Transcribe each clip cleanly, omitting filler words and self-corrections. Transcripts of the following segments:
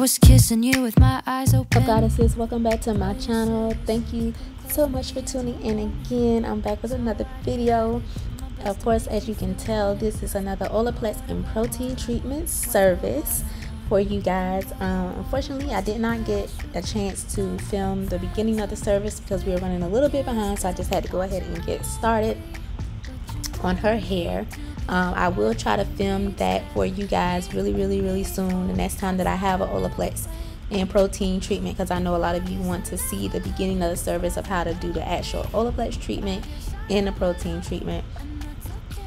was kissing you with my eyes open. Goddesses, welcome back to my channel. Thank you so much for tuning in again. I'm back with another video. Of course, as you can tell, this is another Olaplex and protein treatment service for you guys. Unfortunately, I did not get a chance to film the beginning of the service because we were running a little bit behind, so I just had to go ahead and get started on her hair. I will try to film that for you guys really soon, the next time that I have an Olaplex and protein treatment, because I know a lot of you want to see the beginning of the service of how to do the actual Olaplex treatment and the protein treatment.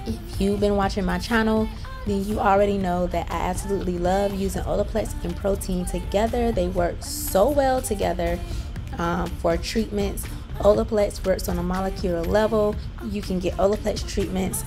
If you've been watching my channel, then you already know that I absolutely love using Olaplex and protein together. They work so well together for treatments. Olaplex works on a molecular level. You can get Olaplex treatments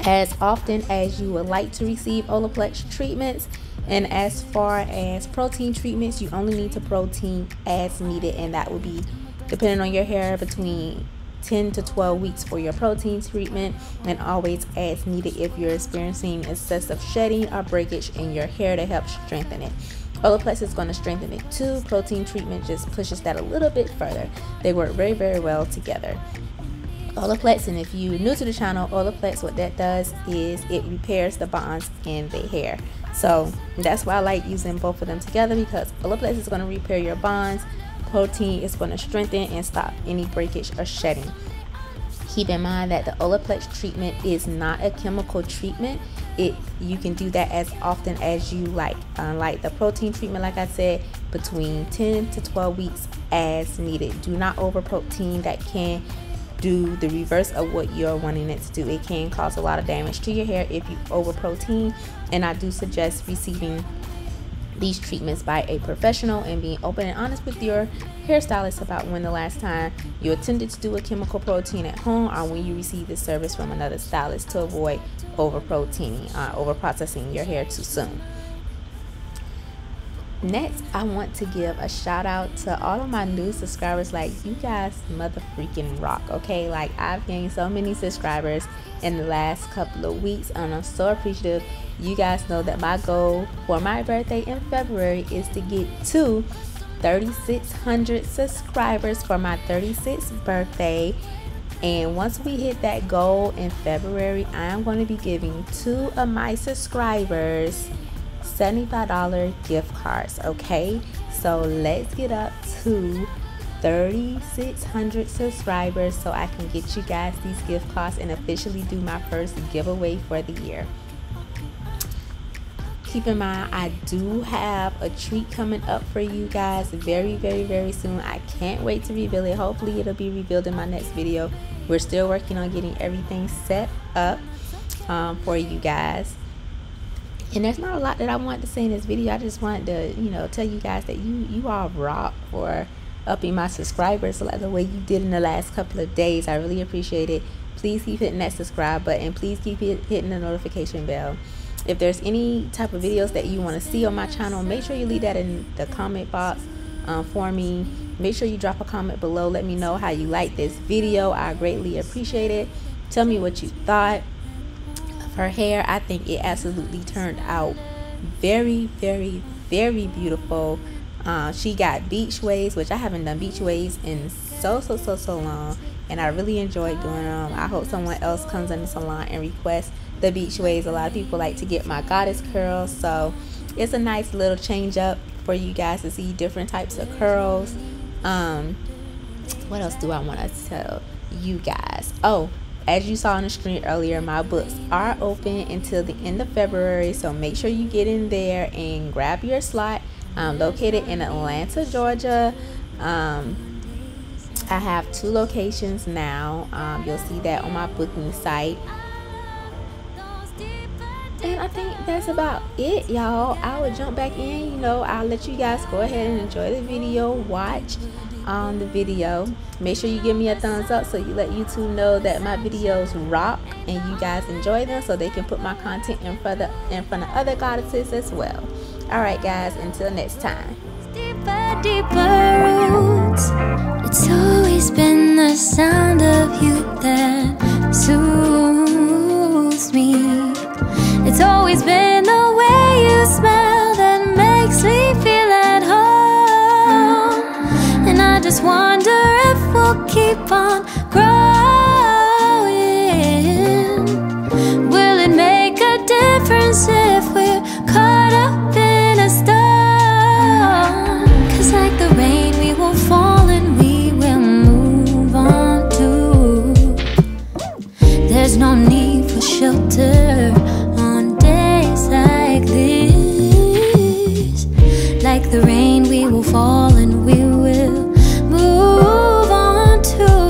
as often as you would like to receive Olaplex treatments, and as far as protein treatments, you only need to protein as needed, and that would be, depending on your hair, between 10 to 12 weeks for your protein treatment, and always as needed if you're experiencing excessive shedding or breakage in your hair to help strengthen it. Olaplex is going to strengthen it too. Protein treatment just pushes that a little bit further. They work very well together. Olaplex, and if you're new to the channel, Olaplex, what that does is it repairs the bonds in the hair. So that's why I like using both of them together, because Olaplex is going to repair your bonds. Protein is going to strengthen and stop any breakage or shedding. Keep in mind that the Olaplex treatment is not a chemical treatment. You can do that as often as you like. Unlike the protein treatment, like I said, between 10 to 12 weeks as needed. Do not over protein. That can do the reverse of what you're wanting it to do. It can cause a lot of damage to your hair if you over protein, and I do suggest receiving these treatments by a professional and being open and honest with your hairstylist about when the last time you attempted to do a chemical protein at home, or when you receive this service from another stylist, to avoid over proteining, over processing your hair too soon. Next, I want to give a shout out to all of my new subscribers. Like, you guys mother freaking rock, okay? Like, I've gained so many subscribers in the last couple of weeks, and I'm so appreciative. You guys know that my goal for my birthday in February is to get to 3,600 subscribers for my 36th birthday. And once we hit that goal in February, I am going to be giving 2 of my subscribers $75 gift cards. Okay, so let's get up to 3,600 subscribers so I can get you guys these gift cards and officially do my first giveaway for the year. Keep in mind, I do have a treat coming up for you guys very soon. I can't wait to reveal it. Hopefully it'll be revealed in my next video. We're still working on getting everything set up for you guys. And there's not a lot that I want to say in this video. I just wanted to, tell you guys that you all rock for upping my subscribers like the way you did in the last couple of days. I really appreciate it. Please keep hitting that subscribe button. Please keep hitting the notification bell. If there's any type of videos that you want to see on my channel, make sure you leave that in the comment box for me. Make sure you drop a comment below. Let me know how you like this video. I greatly appreciate it. Tell me what you thought. Her hair, I think it absolutely turned out very beautiful. She got beach waves, which I haven't done beach waves in so long, and I really enjoyed doing them. I hope someone else comes in the salon and requests the beach waves. A lot of people like to get my goddess curls, so it's a nice little change up for you guys to see different types of curls. What else do I want to tell you guys? Oh, as you saw on the screen earlier, my books are open until the end of February, so make sure you get in there and grab your slot. I'm located in Atlanta, Georgia. I have 2 locations now. You'll see that on my booking site. And I think that's about it, y'all. I will jump back in. I'll let you guys go ahead and enjoy the video, watch the video. Make sure you give me a thumbs up so you let YouTube know that my videos rock and you guys enjoy them, so they can put my content in front of other goddesses as well. All right, guys, until next time. Deeper roots. It's always been the sound of you that soothes me. It's always been the way you smell that makes me feel shelter on days like this. Like the rain, we will fall and we will move on too.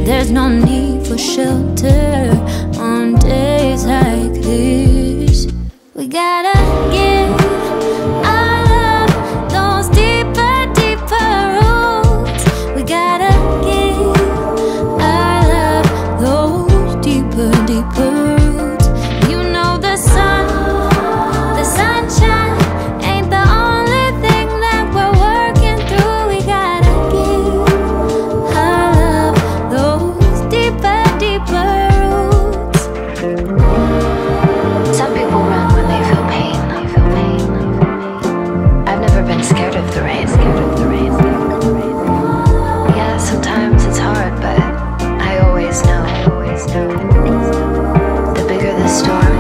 There's no need for shelter on days like this. We gotta give our love those deeper, deeper roots. We gotta give our love those deeper, deeper roots. You know the sunshine ain't the only thing that we're working through. We gotta give our love those deeper, deeper roots. Some people run when they feel pain. I've never been scared of the rain. Yeah, sometimes it's hard, but I always know. The bigger the storm,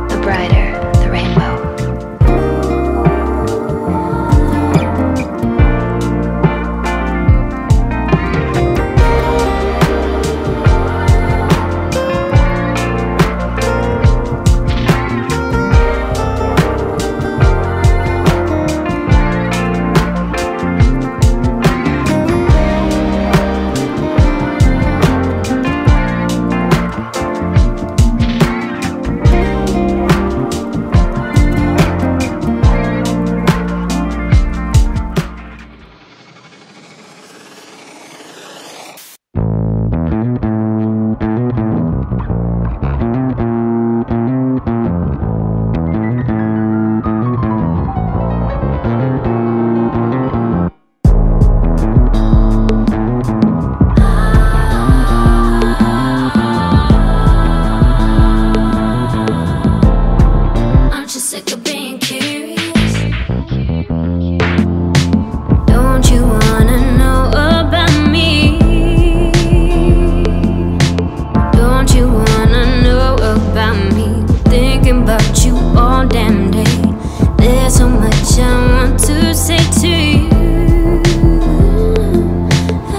the brighter the rainbow. Aren't you sick of being curious? Don't you wanna know about me? Don't you wanna know about me? Thinking about you all damn day. There's so much I want to say to you.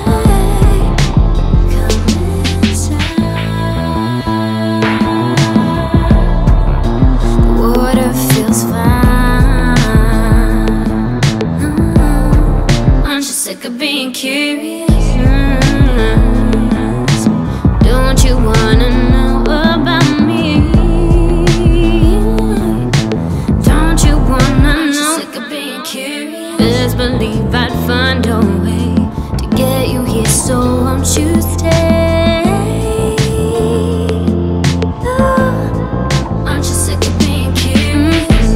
Hey, come inside. The water feels fine. Aren't you sick of being curious? Don't you wanna know about me? Don't you wanna know? Sick of being curious. Best believe I'd find a way to get you here, so won't you stay? Aren't you sick of being curious?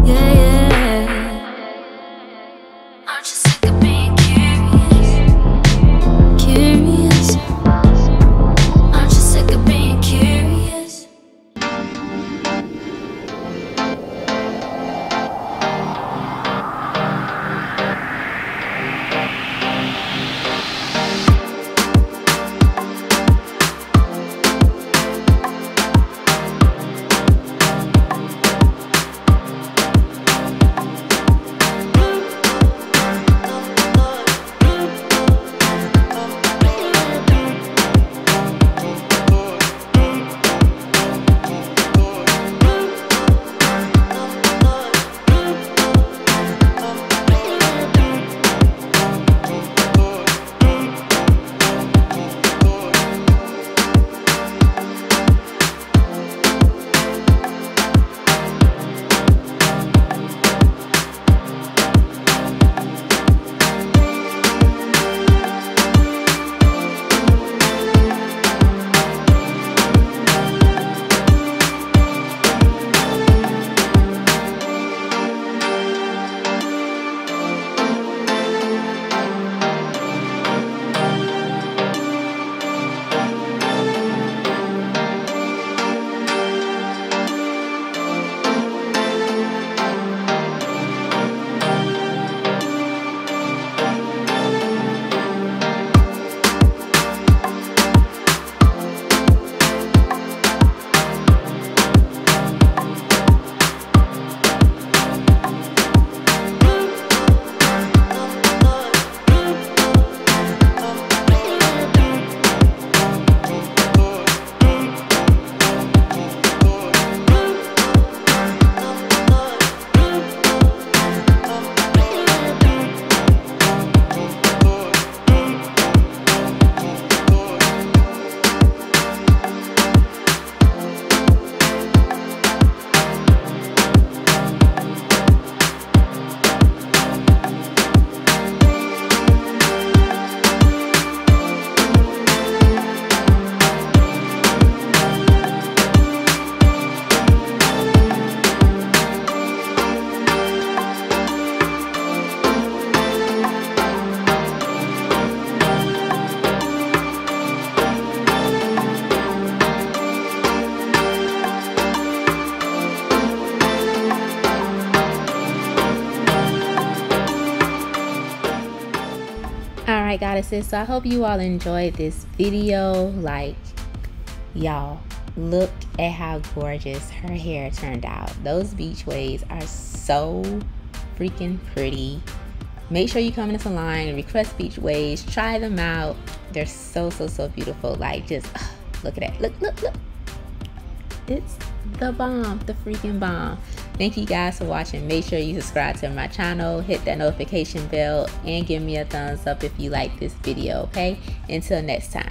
Yeah. Aren't you sick of being curious? Curious. Aren't you sick of being curious? goddesses. So I hope you all enjoyed this video. Like, y'all, look at how gorgeous her hair turned out. Those beach waves are so freaking pretty. Make sure you come in the salon and request beach waves. Try them out. They're so beautiful. Like, just look at that. Look. It's the bomb, the freaking bomb. Thank you guys for watching. Make sure you subscribe to my channel, hit that notification bell, and give me a thumbs up if you like this video, okay? Until next time.